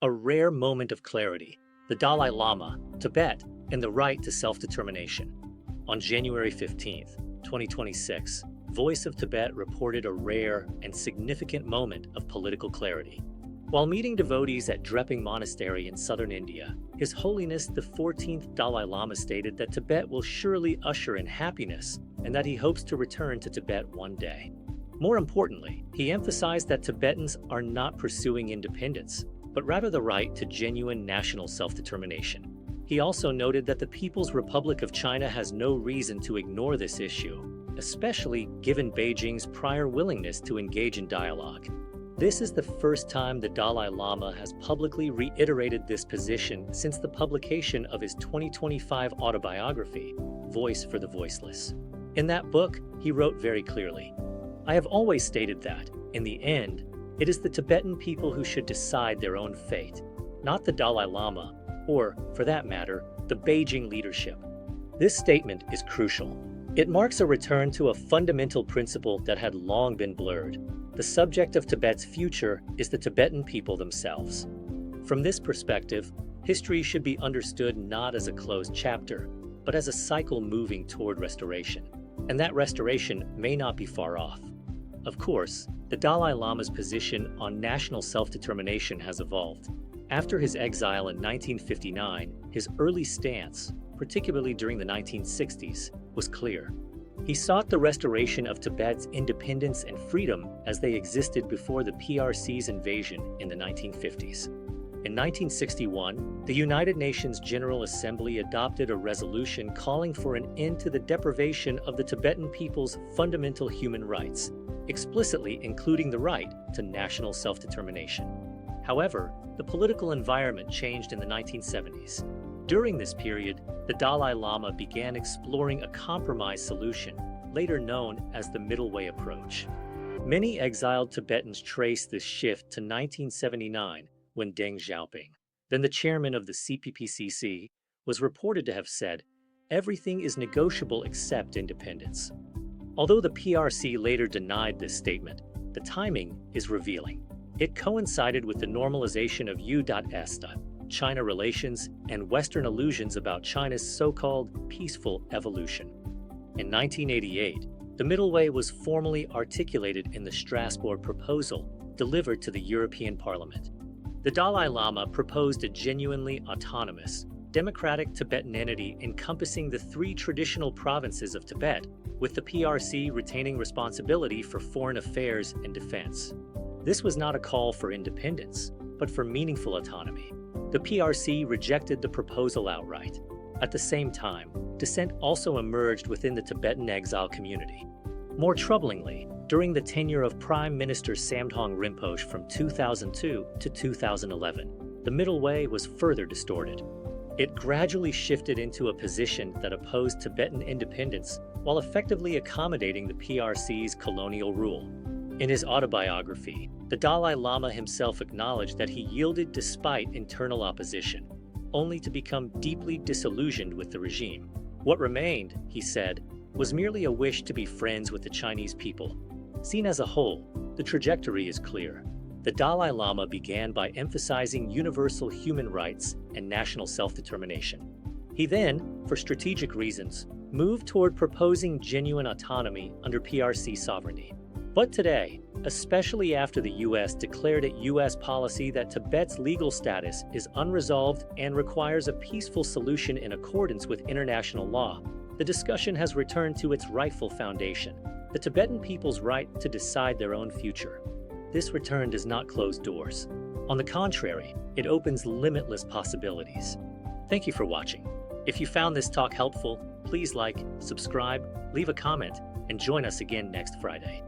A rare moment of clarity, the Dalai Lama, Tibet, and the right to self-determination. On January 15th, 2026, Voice of Tibet reported a rare and significant moment of political clarity. While meeting devotees at Drepung Monastery in southern India, His Holiness the 14th Dalai Lama stated that Tibet will surely usher in happiness and that he hopes to return to Tibet one day. More importantly, he emphasized that Tibetans are not pursuing independence, but rather the right to genuine national self-determination. He also noted that the People's Republic of China has no reason to ignore this issue, especially given Beijing's prior willingness to engage in dialogue. This is the first time the Dalai Lama has publicly reiterated this position since the publication of his 2025 autobiography, Voice for the Voiceless. In that book, he wrote very clearly, "I have always stated that, in the end, it is the Tibetan people who should decide their own fate, not the Dalai Lama, or, for that matter, the Beijing leadership." This statement is crucial. It marks a return to a fundamental principle that had long been blurred. The subject of Tibet's future is the Tibetan people themselves. From this perspective, history should be understood not as a closed chapter, but as a cycle moving toward restoration. And that restoration may not be far off. Of course, the Dalai Lama's position on national self-determination has evolved. After his exile in 1959, his early stance, particularly during the 1960s, was clear. He sought the restoration of Tibet's independence and freedom as they existed before the PRC's invasion in the 1950s. In 1961, the United Nations General Assembly adopted a resolution calling for an end to the deprivation of the Tibetan people's fundamental human rights, explicitly including the right to national self-determination. However, the political environment changed in the 1970s. During this period, the Dalai Lama began exploring a compromise solution, later known as the Middle Way approach. Many exiled Tibetans trace this shift to 1979, when Deng Xiaoping, then the chairman of the CPPCC, was reported to have said, "Everything is negotiable except independence." Although the PRC later denied this statement, the timing is revealing. It coincided with the normalization of U.S. China relations and Western illusions about China's so-called peaceful evolution. In 1988, the Middle Way was formally articulated in the Strasbourg Proposal delivered to the European Parliament. The Dalai Lama proposed a genuinely autonomous, democratic Tibetan entity encompassing the three traditional provinces of Tibet, with the PRC retaining responsibility for foreign affairs and defense. This was not a call for independence, but for meaningful autonomy. The PRC rejected the proposal outright. At the same time, dissent also emerged within the Tibetan exile community. More troublingly, during the tenure of Prime Minister Samdhong Rinpoche from 2002 to 2011, the Middle Way was further distorted. It gradually shifted into a position that opposed Tibetan independence while effectively accommodating the PRC's colonial rule. In his autobiography, the Dalai Lama himself acknowledged that he yielded despite internal opposition, only to become deeply disillusioned with the regime. What remained, he said, was merely a wish to be friends with the Chinese people. Seen as a whole, the trajectory is clear. The Dalai Lama began by emphasizing universal human rights and national self-determination. He then, for strategic reasons, moved toward proposing genuine autonomy under PRC sovereignty. But today, especially after the U.S. declared at U.S. policy that Tibet's legal status is unresolved and requires a peaceful solution in accordance with international law, the discussion has returned to its rightful foundation, the Tibetan people's right to decide their own future. This return does not close doors. On the contrary, it opens limitless possibilities. Thank you for watching. If you found this talk helpful, please like, subscribe, leave a comment, and join us again next Friday.